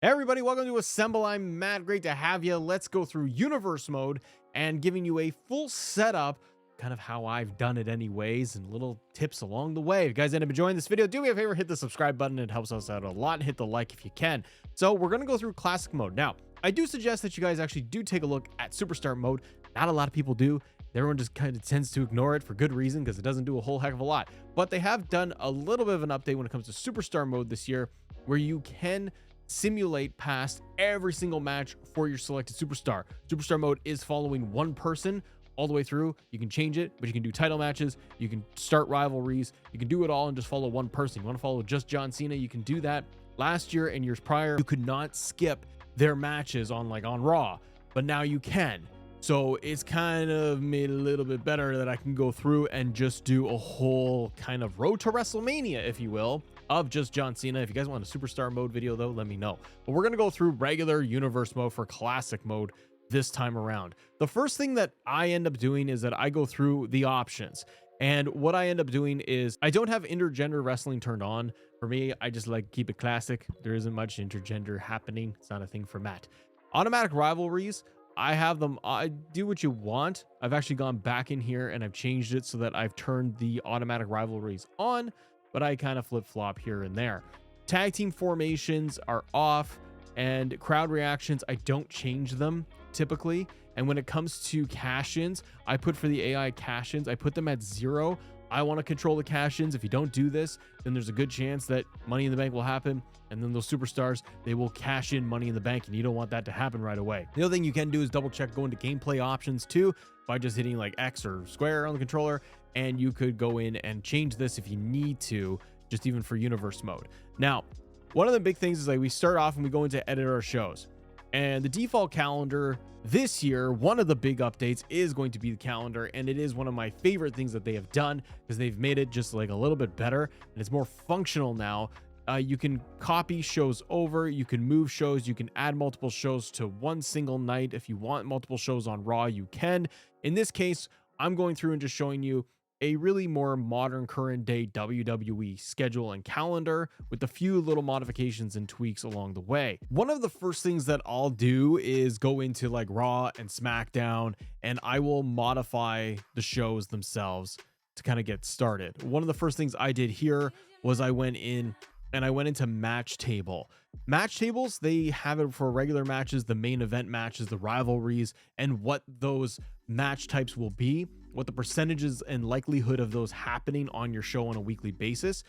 Hey everybody, welcome to Assemble. I'm Matt. Great to have you. Let's go through universe mode and giving you a full setup, kind of how I've done it anyways, and little tips along the way. If you guys end up enjoying this video, do me a favor, hit the subscribe button. It helps us out a lot. Hit the like if you can. So we're going to go through classic mode. Now, I do suggest that you guys actually do take a look at superstar mode. Not a lot of people do. Everyone just kind of tends to ignore it for good reason because it doesn't do a whole heck of a lot. But they have done a little bit of an update when it comes to superstar mode this year, where you can simulate past every single match for your selected superstar. Superstar mode is following one person all the way through. You can change it, but you can do title matches, you can start rivalries, you can do it all and just follow one person. You want to follow just John Cena, you can do that. Last year and years prior, you could not skip their matches on Raw, but now you can. So it's kind of made a little bit better that I can go through and just do a whole kind of road to WrestleMania, if you will, of just John Cena. If you guys want a superstar mode video though, let me know. But we're going to go through regular universe mode for classic mode this time around. The first thing that I end up doing is that I go through the options. And what I end up doing is I don't have intergender wrestling turned on. For me, I just like keep it classic. There isn't much intergender happening. It's not a thing for Matt. Automatic rivalries, I have them. I do what you want. I've actually gone back in here and I've changed it so that I've turned the automatic rivalries on, but I kind of flip-flop here and there. Tag team formations are off, and crowd reactions, I don't change them typically. And when it comes to cash-ins, I put for the AI cash-ins, I put them at 0. I want to control the cash-ins. If you don't do this, then there's a good chance that Money in the Bank will happen, and then those superstars, they will cash in Money in the Bank, and you don't want that to happen right away. The other thing you can do is double check, go into gameplay options too by just hitting like X or square on the controller, and you could go in and change this if you need to, just even for universe mode. Now, one of the big things is like we start off and we go into edit our shows, and the default calendar this year, one of the big updates is going to be the calendar, and it is one of my favorite things that they have done because they've made it just like a little bit better and it's more functional now. You can copy shows over, you can move shows, you can add multiple shows to one single night. If you want multiple shows on Raw, you can. In this case, I'm going through and just showing you a really more modern current day WWE schedule and calendar with a few little modifications and tweaks along the way. One of the first things that I'll do is go into like Raw and Smackdown, and I will modify the shows themselves to kind of get started. One of the first things I did here was I went in and I went into match table. Match tables, they have it for regular matches, the main event matches, the rivalries, and what those match types will be, what the percentages and likelihood of those happening on your show on a weekly basis.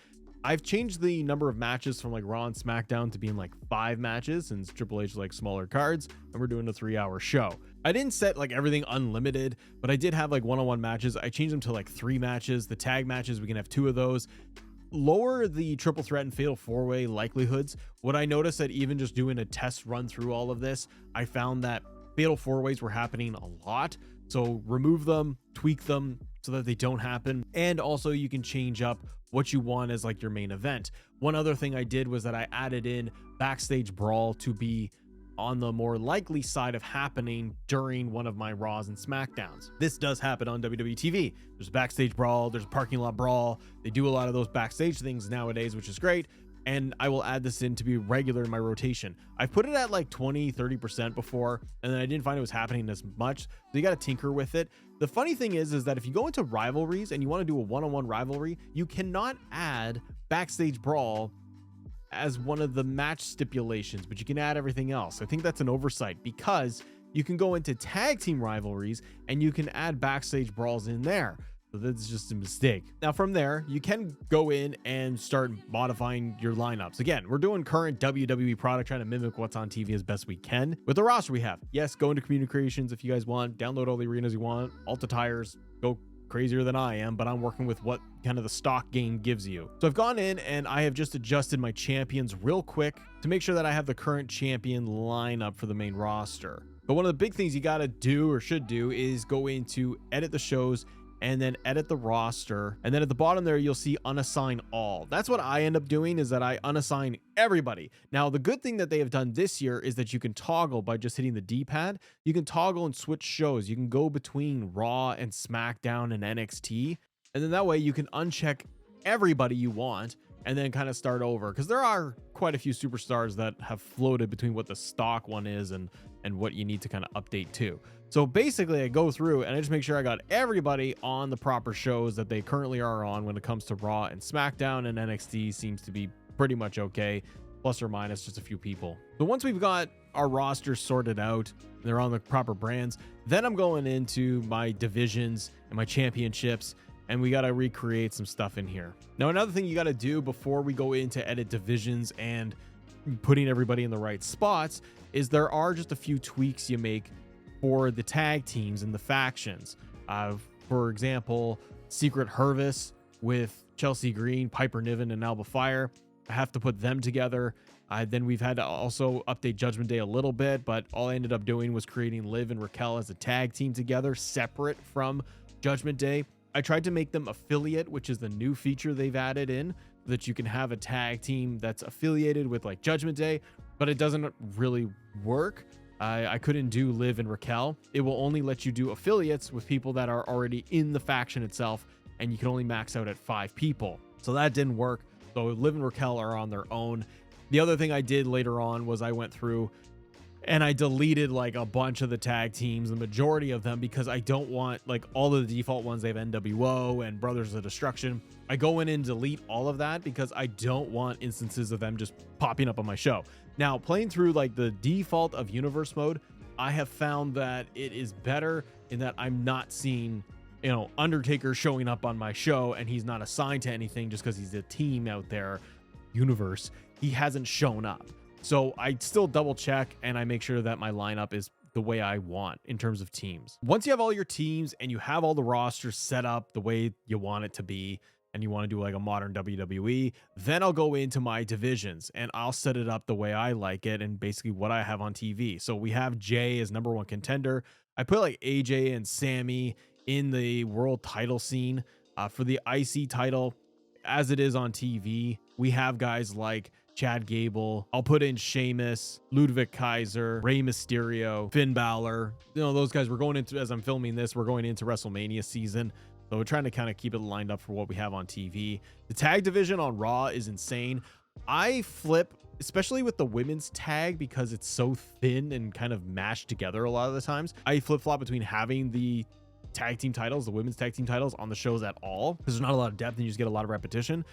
I've changed the number of matches from like Raw and SmackDown to being like 5 matches, since Triple H like smaller cards, and we're doing a 3-hour show. I didn't set like everything unlimited, but I did have like one-on-one matches. I changed them to like 3 matches. The tag matches, we can have 2 of those. Lower the triple threat and fatal 4-way likelihoods. What I noticed that even just doing a test run through all of this, I found that fatal 4-ways were happening a lot. So remove them, tweak them so that they don't happen. And also you can change up what you want as like your main event. One other thing I did was that I added in backstage brawl to be on the more likely side of happening during one of my Raws and Smackdowns. This does happen on WWE TV. There's a backstage brawl, there's a parking lot brawl. They do a lot of those backstage things nowadays, which is great. And I will add this in to be regular in my rotation. I've put it at like 20-30% before, and then I didn't find it was happening as much. So you got to tinker with it. The funny thing is that if you go into rivalries and you want to do a one-on-one rivalry, you cannot add backstage brawl as one of the match stipulations, but you can add everything else. I think that's an oversight because you can go into tag team rivalries and you can add backstage brawls in there. So that's just a mistake. Now from there, you can go in and start modifying your lineups. Again, we're doing current WWE product, trying to mimic what's on TV as best we can. With the roster we have, yes, go into community creations if you guys want, download all the arenas you want, Alta tires, go crazier than I am, but I'm working with what kind of the stock game gives you. So I've gone in and I have just adjusted my champions real quick to make sure that I have the current champion lineup for the main roster. But one of the big things you got to do or should do is go into edit the shows and then edit the roster. And then at the bottom there, you'll see unassign all. That's what I end up doing, is that I unassign everybody. Now, the good thing that they have done this year is that you can toggle by just hitting the D-pad. You can toggle and switch shows. You can go between Raw and SmackDown and NXT. And then that way you can uncheck everybody you want and then kind of start over, because there are quite a few superstars that have floated between what the stock one is and what you need to kind of update to. So basically I go through and I just make sure I got everybody on the proper shows that they currently are on when it comes to Raw and SmackDown, and NXT seems to be pretty much okay, plus or minus just a few people. So once we've got our roster sorted out, they're on the proper brands, then I'm going into my divisions and my championships, and we got to recreate some stuff in here. Now, another thing you got to do before we go into edit divisions and putting everybody in the right spots is there are just a few tweaks you make for the tag teams and the factions. For example, Secret Hervis with Chelsea Green, Piper Niven, and Alba Fire. I have to put them together. Then we've had to also update Judgment Day a little bit, but all I ended up doing was creating Liv and Raquel as a tag team together, separate from Judgment Day. I tried to make them affiliate, which is the new feature they've added in, so that you can have a tag team that's affiliated with like Judgment Day, but it doesn't really work. I couldn't do Liv and Raquel. It will only let you do affiliates with people that are already in the faction itself, and you can only max out at 5 people. So that didn't work. So Liv and Raquel are on their own. The other thing I did later on was I went through and I deleted like a bunch of the tag teams, the majority of them, because I don't want like all of the default ones. They have NWO and Brothers of Destruction. I go in and delete all of that because I don't want instances of them just popping up on my show. Now, playing through like the default of universe mode, I have found that it is better in that I'm not seeing, you know, Undertaker showing up on my show and he's not assigned to anything just because he's a team out there universe. He hasn't shown up. So I still double check and I make sure that my lineup is the way I want in terms of teams. Once you have all your teams and you have all the rosters set up the way you want it to be, and you want to do like a modern WWE, then I'll go into my divisions and I'll set it up the way I like it and basically what I have on TV. So we have Jay as #1 contender. I put like AJ and Sammy in the world title scene. For the IC title, as it is on TV, we have guys like Chad Gable. I'll put in Sheamus, Ludwig Kaiser, Rey Mysterio, Finn Balor. You know, those guys, we're going into, as I'm filming this, we're going into WrestleMania season. So we're trying to kind of keep it lined up for what we have on TV. The tag division on Raw is insane. I flip, especially with the women's tag, because it's so thin and kind of mashed together a lot of the times. I flip-flop between having the tag team titles, the women's tag team titles on the shows at all, because there's not a lot of depth and you just get a lot of repetition.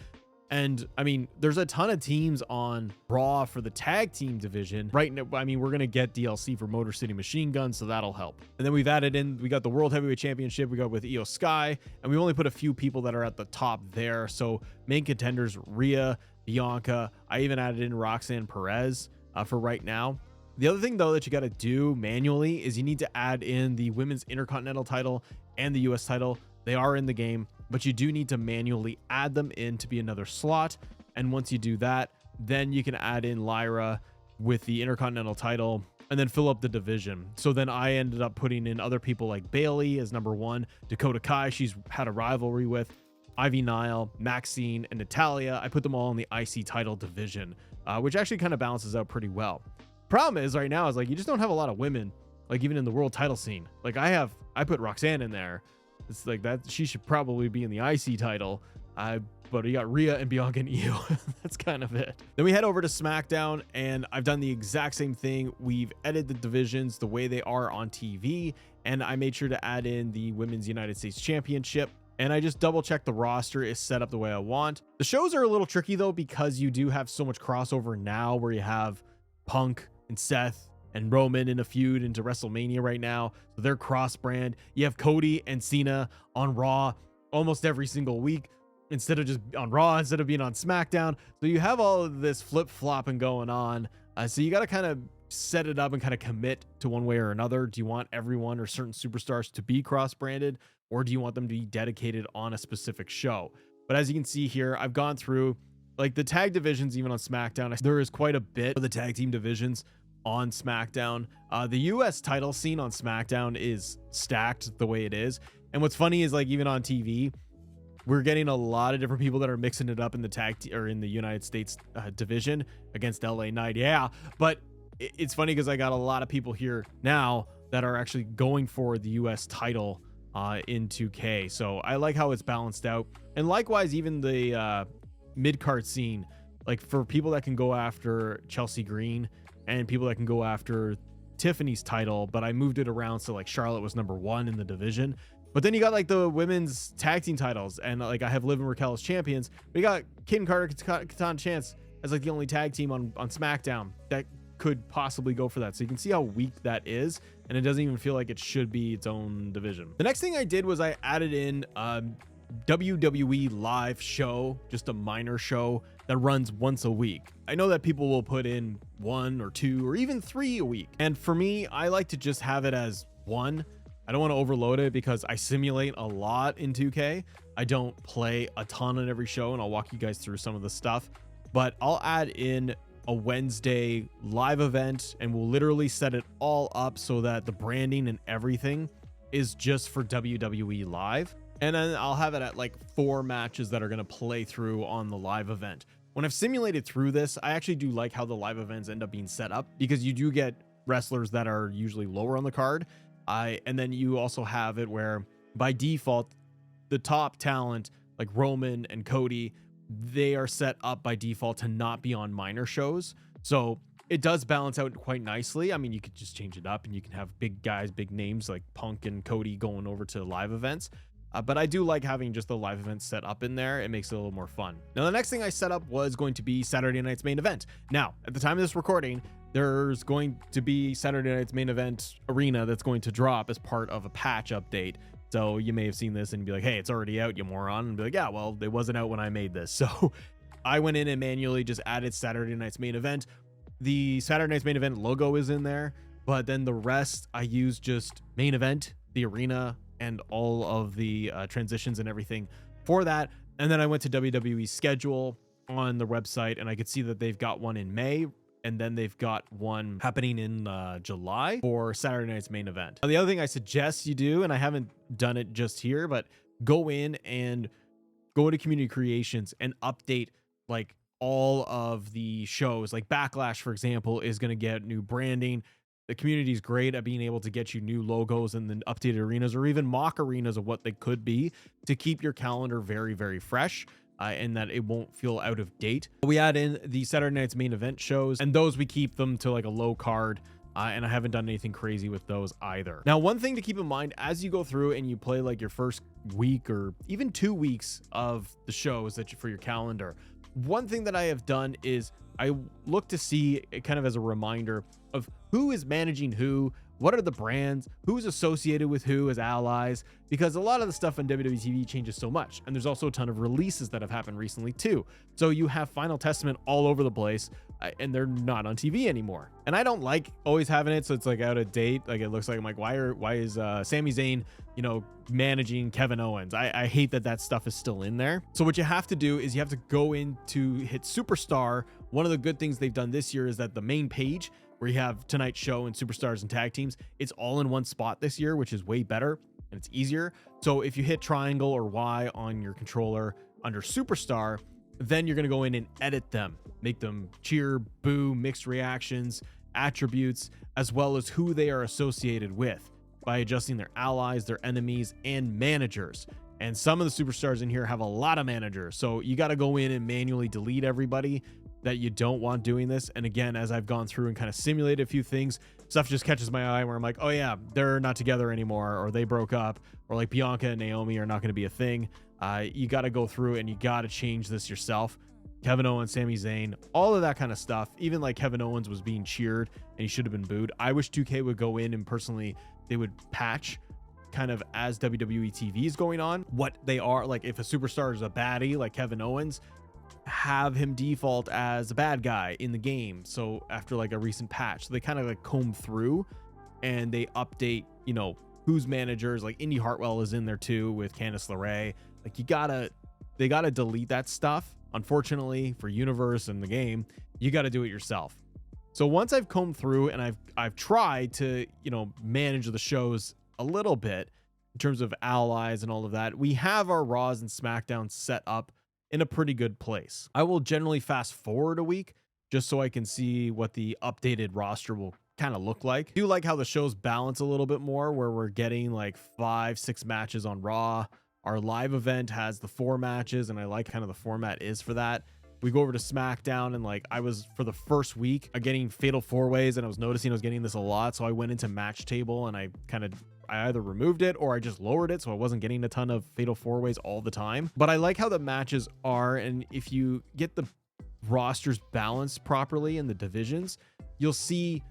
And I mean, there's a ton of teams on Raw for the tag team division right now. I mean, we're going to get DLC for Motor City Machine Gun, so that'll help. And then we've added in, we got the World Heavyweight Championship, we got with Io Sky, and we only put a few people that are at the top there. So main contenders, Rhea, Bianca. I even added in Roxanne Perez for right now. The other thing, though, that you got to do manually is you need to add in the Women's Intercontinental title and the US title. They are in the game, but you do need to manually add them in to be another slot. And once you do that, then you can add in Lyra with the Intercontinental title and then fill up the division. So then I ended up putting in other people like Bailey as #1, Dakota Kai, she's had a rivalry with, Ivy Nile, Maxine, and Natalia. I put them all in the IC title division, which actually kind of balances out pretty well. Problem is right now is like, you just don't have a lot of women, like even in the world title scene. Like I put Roxanne in there. It's like that. She should probably be in the IC title. But we got Rhea and Bianca and Io. That's kind of it. Then we head over to SmackDown and I've done the exact same thing. We've edited the divisions the way they are on TV. And I made sure to add in the Women's United States Championship. And I just double check the roster is set up the way I want. The shows are a little tricky though, because you do have so much crossover now where you have Punk and Seth and Roman in a feud into WrestleMania right now. So they're cross brand. You have Cody and Cena on Raw almost every single week instead of just on Raw, instead of being on SmackDown. So you have all of this flip flopping going on. So you got to kind of set it up and kind of commit to one way or another. Do you want everyone or certain superstars to be cross branded, or do you want them to be dedicated on a specific show? But as you can see here, I've gone through like the tag divisions, even on SmackDown. There is quite a bit of the tag team divisions on SmackDown. The US title scene on SmackDown is stacked the way it is. And what's funny is like even on TV, we're getting a lot of different people that are mixing it up in the or in the United States division against LA Knight. Yeah, but it's funny because I got a lot of people here now that are actually going for the US title in 2K. So I like how it's balanced out. And likewise, even the mid-card scene, like for people that can go after Chelsea Green and people that can go after Tiffany's title, but I moved it around so like Charlotte was number 1 in the division. But then you got like the women's tag team titles, and like I have Liv and Raquel as champions, but you got Kid Carter, Katana Chance as like the only tag team on SmackDown that could possibly go for that. So you can see how weak that is, and it doesn't even feel like it should be its own division. The next thing I did was I added in WWE live show, just a minor show that runs once a week. I know that people will put in 1 or 2 or even 3 a week, and for me, I like to just have it as 1. I don't want to overload it because I simulate a lot in 2K. I don't play a ton on every show, and I'll walk you guys through some of the stuff, but I'll add in a Wednesday live event, and we'll literally set it all up so that the branding and everything is just for WWE live. And then I'll have it at like 4 matches that are going to play through on the live event. When I've simulated through this, I actually do like how the live events end up being set up, because you do get wrestlers that are usually lower on the card. And then you also have it where by default, the top talent like Roman and Cody, they are set up by default to not be on minor shows. So it does balance out quite nicely. I mean, you could just change it up and you can have big guys, big names like Punk and Cody going over to live events. But I do like having just the live event set up in there. It makes it a little more fun. Now, the next thing I set up was going to be Saturday night's main event. Now, at the time of this recording, there's going to be Saturday night's main event arena that's going to drop as part of a patch update. So you may have seen this and be like, hey, it's already out, you moron. And be like, yeah, well, it wasn't out when I made this. So I went in and manually just added Saturday night's main event. The Saturday night's main event logo is in there, but then the rest I use just main event, the arena, and all of the transitions and everything for that. And then I went to WWE schedule on the website, and I could see that they've got one in May, and then they've got one happening in July for Saturday night's main event. Now, the other thing I suggest you do, and I haven't done it just here, but go in and go to community creations and update like all of the shows. Like Backlash, for example, is going to get new branding. The community is great at being able to get you new logos and then updated arenas, or even mock arenas of what they could be, to keep your calendar very, very fresh. And that it won't feel out of date. We add in the Saturday night's main event shows, and those we keep them to like a low card. And I haven't done anything crazy with those either. Now, one thing to keep in mind as you go through and you play like your first week or even 2 weeks of the shows that for your calendar, one thing that I have done is I look to see it kind of as a reminder of who is managing who, what are the brands, who's associated with who as allies, because a lot of the stuff on WWE TV changes so much. And there's also a ton of releases that have happened recently too. So you have Final Testament all over the place, and they're not on TV anymore. And I don't like always having it so it's like out of date. Like it looks like I'm like, why is Sami Zayn, you know, managing Kevin Owens? I hate that stuff is still in there. So what you have to do is you have to go in to hit Superstar. One of the good things they've done this year is that the main page where you have tonight's show and superstars and tag teams, it's all in one spot this year, which is way better and it's easier. So if you hit triangle or Y on your controller under Superstar, then you're going to go in and edit them, make them cheer, boo, mixed reactions, attributes, as well as who they are associated with by adjusting their allies, their enemies, and managers. And some of the superstars in here have a lot of managers. So you got to go in and manually delete everybody that you don't want doing this. And again, as I've gone through and kind of simulated a few things, stuff just catches my eye where I'm like, oh yeah, they're not together anymore, or they broke up, or like Bianca and Naomi are not going to be a thing. You got to go through and you got to change this yourself. Kevin Owens, Sami Zayn, all of that kind of stuff. Even like Kevin Owens was being cheered and he should have been booed. I wish 2K would go in and personally, they would patch kind of as WWE TV is going on, what they are. Like if a superstar is a baddie like Kevin Owens, have him default as a bad guy in the game. So after like a recent patch, so they kind of like comb through and they update, you know, who's managers. Like Indy Hartwell is in there too with Candice LeRae. Like they gotta delete that stuff. Unfortunately for Universe and the game, you got to do it yourself. So once I've combed through and I've tried to, you know, manage the shows a little bit in terms of allies and all of that, we have our Raws and SmackDowns set up in a pretty good place. I will generally fast forward a week just so I can see what the updated roster will kind of look like. I do like how the shows balance a little bit more, where we're getting like 5-6 matches on Raw, Our live event has the 4 matches, and I like kind of the format is for that. We go over to Smackdown, and like I was for the first week getting fatal 4-ways, and I was noticing I was getting this a lot. So I went into match table and I either removed it or I just lowered it, so I wasn't getting a ton of fatal 4-ways all the time. But I like how the matches are, and if you get the rosters balanced properly in the divisions, you'll see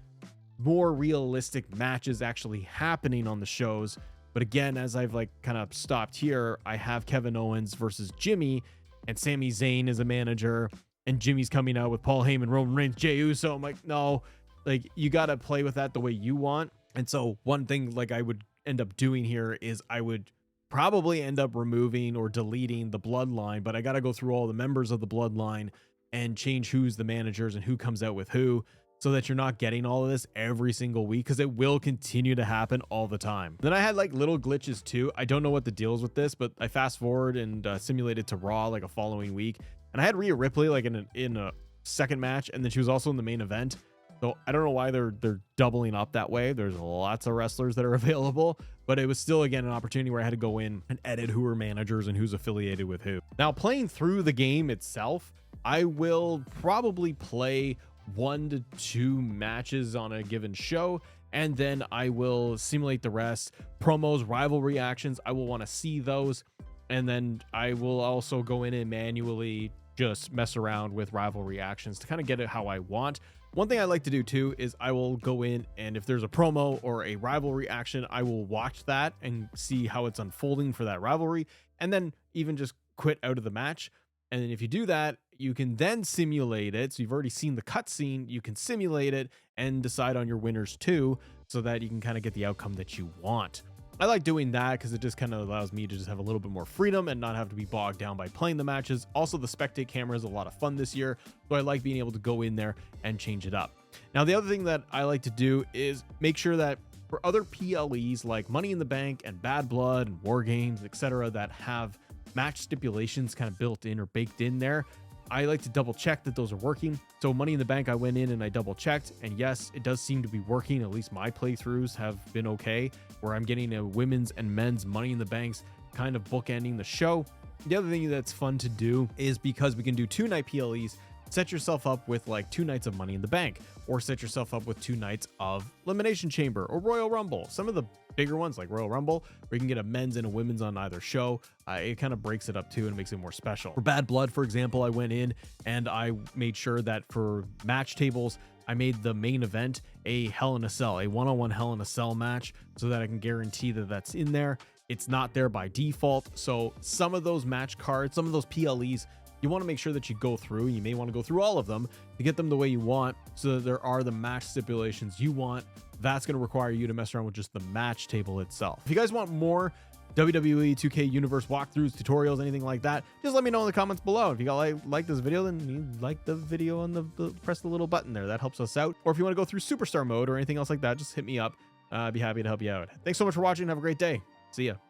more realistic matches actually happening on the shows. But again, as I've like kind of stopped here, I have Kevin Owens versus Jimmy, and Sami Zayn is a manager, and Jimmy's coming out with Paul Heyman, Roman Reigns, Jey Uso. I'm like, no, like you got to play with that the way you want. And so one thing like I would end up doing here is I would probably end up removing or deleting the bloodline, but I got to go through all the members of the bloodline and change who's the managers and who comes out with who, so that you're not getting all of this every single week, because it will continue to happen all the time. Then I had like little glitches too. I don't know what the deal is with this, but I fast forward and simulated to Raw like a following week, and I had Rhea Ripley like in a second match, and then she was also in the main event. So I don't know why they're doubling up that way. There's lots of wrestlers that are available, but it was still, again, an opportunity where I had to go in and edit who are managers and who's affiliated with who. Now, playing through the game itself, I will probably play 1 to 2 matches on a given show, and then I will simulate the rest. Promos, rivalry actions, I will want to see those, and then I will also go in and manually just mess around with rivalry actions to kind of get it how I want. One thing I like to do too is I will go in, and if there's a promo or a rivalry action, I will watch that and see how it's unfolding for that rivalry, and then even just quit out of the match. And then if you do that, you can then simulate it. So you've already seen the cutscene, you can simulate it and decide on your winners too, so that you can kind of get the outcome that you want. I like doing that because it just kind of allows me to just have a little bit more freedom and not have to be bogged down by playing the matches. Also, the spectate camera is a lot of fun this year, so I like being able to go in there and change it up. Now, the other thing that I like to do is make sure that for other PLEs like Money in the Bank and Bad Blood and War Games, etc., that have match stipulations kind of built in or baked in there, I like to double check that those are working. So Money in the Bank, I went in and I double checked, and yes, it does seem to be working. At least my playthroughs have been okay, where I'm getting a women's and men's Money in the Banks kind of bookending the show. The other thing that's fun to do is, because we can do 2-night PLEs, set yourself up with like 2 nights of Money in the Bank, or set yourself up with 2 nights of Elimination Chamber or Royal Rumble. Some of the bigger ones like Royal Rumble, where you can get a men's and a women's on either show, it kind of breaks it up too and makes it more special. For Bad Blood, for example, I went in and I made sure that for match tables, I made the main event a Hell in a Cell, a one-on-one Hell in a Cell match, so that I can guarantee that that's in there. It's not there by default. So some of those match cards, some of those PLEs, you want to make sure that you go through. You may want to go through all of them to get them the way you want, so that there are the match stipulations you want. That's going to require you to mess around with just the match table itself. If you guys want more WWE 2K Universe walkthroughs, tutorials, anything like that, just let me know in the comments below. If you got like this video, then you like the video and press the little button there. That helps us out. Or if you want to go through Superstar mode or anything else like that, just hit me up. I'd be happy to help you out. Thanks so much for watching. Have a great day. See ya.